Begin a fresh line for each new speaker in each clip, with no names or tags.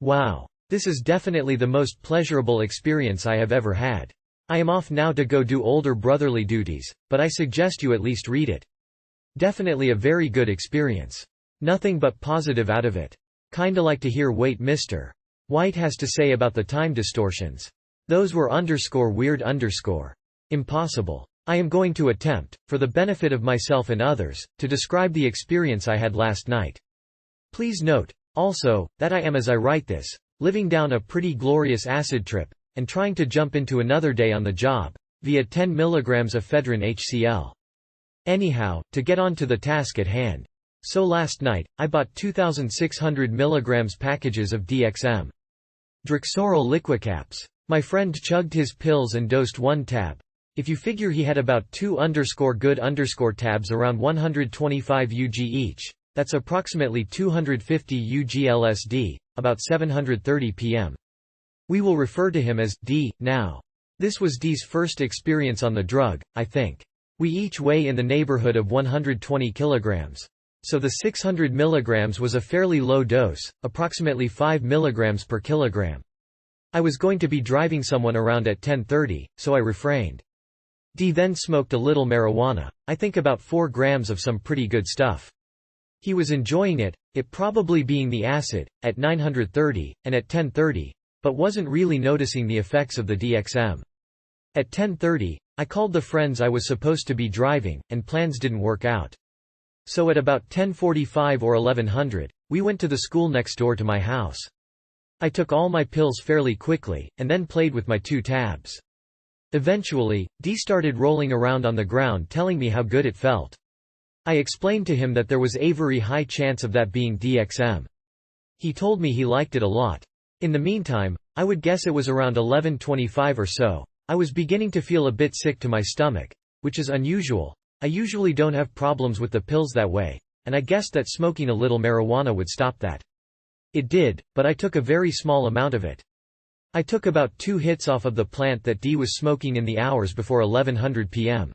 Wow. This is definitely the most pleasurable experience I have ever had. I am off now to go do older brotherly duties, but I suggest you at least read it. Definitely a very good experience. Nothing but positive out of it. Kinda like to hear what Mr. White has to say about the time distortions. Those were _weird_. Impossible. I am going to attempt, for the benefit of myself and others, to describe the experience I had last night. Please note, also, that I am, as I write this, living down a pretty glorious acid trip, and trying to jump into another day on the job, via 10 mg ephedrine HCl. Anyhow, to get on to the task at hand. So last night, I bought 2,600 mg packages of DXM. Drexoryl liquicaps. My friend chugged his pills and dosed one tab. If you figure he had about 2_good_ tabs around 125 UG each, that's approximately 250 UG LSD, about 730 pm. We will refer to him as D now. This was D's first experience on the drug, I think. We each weigh in the neighborhood of 120 kilograms. So the 600 milligrams was a fairly low dose, approximately 5 milligrams per kilogram. I was going to be driving someone around at 10:30, so I refrained. D then smoked a little marijuana, I think about 4 grams of some pretty good stuff. He was enjoying it probably being the acid, at 930, and at 10:30, but wasn't really noticing the effects of the DXM. At 10:30, I called the friends I was supposed to be driving, and plans didn't work out. So at about 10:45 or 1100, we went to the school next door to my house. I took all my pills fairly quickly, and then played with my 2 tabs. Eventually, D started rolling around on the ground telling me how good it felt. I explained to him that there was a very high chance of that being DXM. He told me he liked it a lot. In the meantime, I would guess it was around 11:25 or so. I was beginning to feel a bit sick to my stomach, which is unusual. I usually don't have problems with the pills that way, and I guessed that smoking a little marijuana would stop that. It did, but I took a very small amount of it. I took about 2 hits off of the plant that D was smoking in the hours before 1100 pm.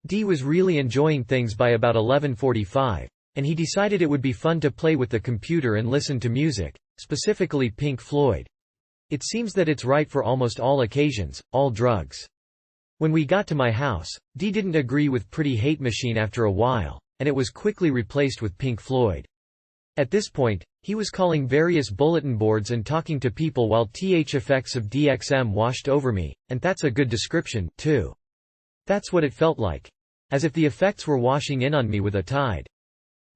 D was really enjoying things by about 11:45, and he decided it would be fun to play with the computer and listen to music, specifically Pink Floyd. It seems that it's right for almost all occasions, all drugs. When we got to my house, D didn't agree with Pretty Hate Machine after a while, and it was quickly replaced with Pink Floyd. At this point, he was calling various bulletin boards and talking to people while th effects of DXM washed over me, and that's a good description, too. That's what it felt like. As if the effects were washing in on me with a tide.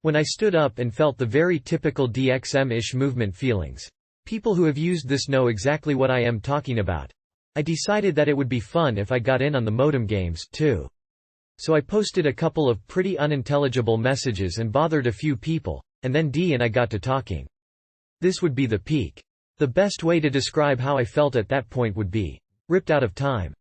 When I stood up and felt the very typical DXM-ish movement feelings. People who have used this know exactly what I am talking about. I decided that it would be fun if I got in on the modem games, too. So I posted a couple of pretty unintelligible messages and bothered a few people, and then D and I got to talking. This would be the peak. The best way to describe how I felt at that point would be ripped out of time.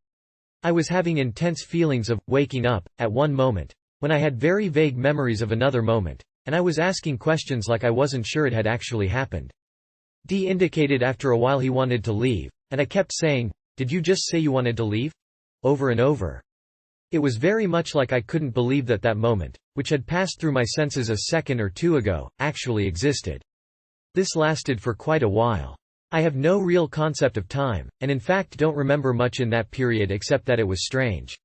I was having intense feelings of waking up, at one moment, when I had very vague memories of another moment, and I was asking questions like I wasn't sure it had actually happened. D indicated after a while he wanted to leave, and I kept saying, "Did you just say you wanted to leave?" over and over. It was very much like I couldn't believe that that moment, which had passed through my senses a second or two ago, actually existed. This lasted for quite a while. I have no real concept of time, and in fact don't remember much in that period except that it was strange.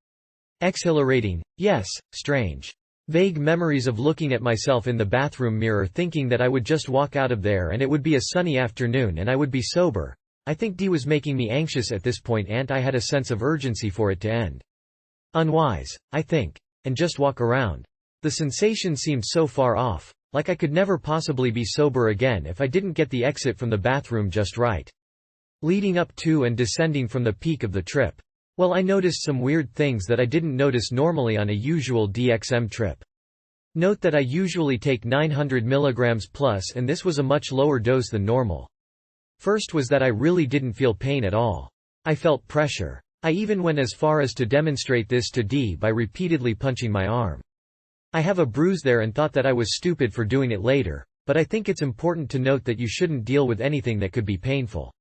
Exhilarating, yes, strange. Vague memories of looking at myself in the bathroom mirror thinking that I would just walk out of there and it would be a sunny afternoon and I would be sober. I think D was making me anxious at this point and I had a sense of urgency for it to end. Unwise, I think. And just walk around. The sensation seemed so far off, like I could never possibly be sober again if I didn't get the exit from the bathroom just right. Leading up to and descending from the peak of the trip. Well, I noticed some weird things that I didn't notice normally on a usual DXM trip. Note that I usually take 900 mg plus and this was a much lower dose than normal. First was that I really didn't feel pain at all. I felt pressure. I even went as far as to demonstrate this to D by repeatedly punching my arm. I have a bruise there and thought that I was stupid for doing it later, but I think it's important to note that you shouldn't deal with anything that could be painful.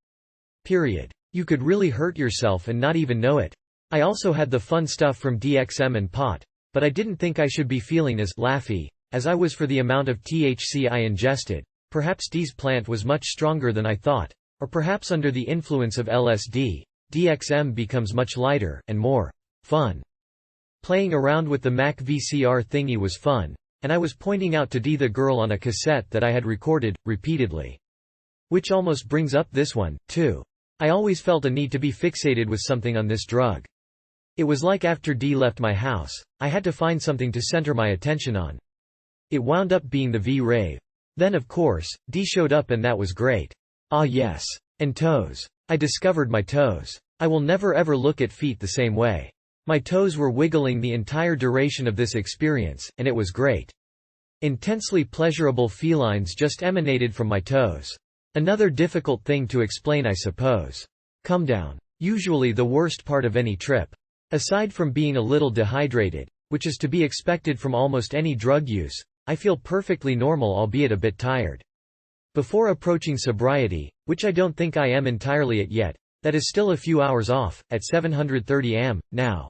Period. You could really hurt yourself and not even know it. I also had the fun stuff from DXM and pot, but I didn't think I should be feeling as laughy as I was for the amount of THC I ingested, Perhaps D's plant was much stronger than I thought. Or perhaps under the influence of LSD, DXM becomes much lighter, and more fun. Playing around with the Mac VCR thingy was fun, and I was pointing out to D the girl on a cassette that I had recorded, repeatedly. Which almost brings up this one, too. I always felt a need to be fixated with something on this drug. It was like after D left my house, I had to find something to center my attention on. It wound up being the V-Rave. Then of course, D showed up and that was great. Ah yes. And toes. I discovered my toes. I will never ever look at feet the same way. My toes were wiggling the entire duration of this experience, and it was great. Intensely pleasurable felines just emanated from my toes. Another difficult thing to explain, I suppose. Come down. Usually the worst part of any trip. Aside from being a little dehydrated, which is to be expected from almost any drug use, I feel perfectly normal, albeit a bit tired. Before approaching sobriety, which I don't think I am entirely at yet, that is still a few hours off, at 730 am, now.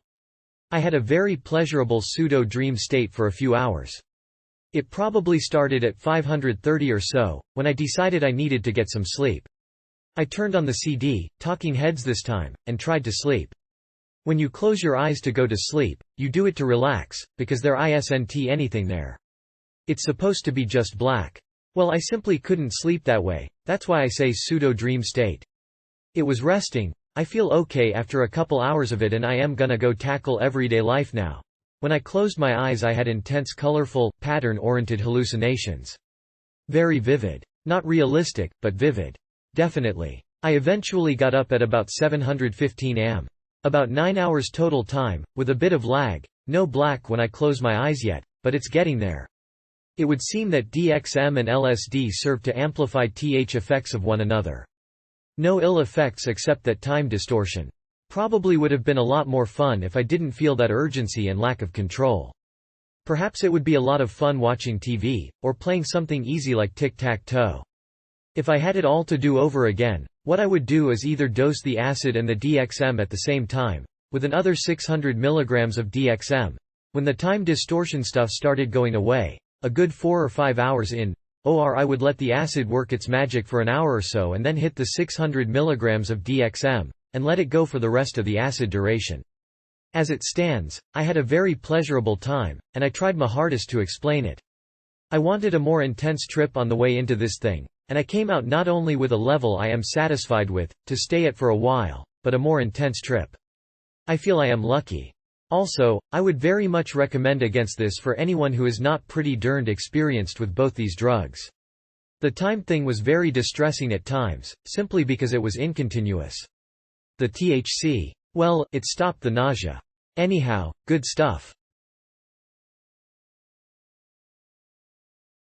I had a very pleasurable pseudo-dream state for a few hours. It probably started at 530 or so, when I decided I needed to get some sleep. I turned on the CD, Talking Heads this time, and tried to sleep. When you close your eyes to go to sleep, you do it to relax, because there isn't anything there. It's supposed to be just black. Well, I simply couldn't sleep that way, that's why I say pseudo-dream state. It was resting. I feel okay after a couple hours of it, and I am gonna go tackle everyday life now. When I closed my eyes, I had intense, colorful, pattern-oriented hallucinations. Very vivid. Not realistic, but vivid. Definitely. I eventually got up at about 7:15 am. About 9 hours total time, with a bit of lag. No black when I close my eyes yet, but it's getting there. It would seem that DXM and LSD serve to amplify TH effects of one another. No ill effects except that time distortion. Probably would have been a lot more fun if I didn't feel that urgency and lack of control. Perhaps it would be a lot of fun watching TV, or playing something easy like tic-tac-toe. If I had it all to do over again, what I would do is either dose the acid and the DXM at the same time, with another 600 mg of DXM. When the time distortion stuff started going away, a good 4 or 5 hours in, or I would let the acid work its magic for an hour or so and then hit the 600 mg of DXM, and let it go for the rest of the acid duration. As it stands, I had a very pleasurable time, and I tried my hardest to explain it. I wanted a more intense trip on the way into this thing, and I came out not only with a level I am satisfied with, to stay at for a while, but a more intense trip. I feel I am lucky. Also, I would very much recommend against this for anyone who is not pretty darned experienced with both these drugs. The time thing was very distressing at times, simply because it was incontinuous. The THC. Well, it stopped the nausea. Anyhow, good stuff.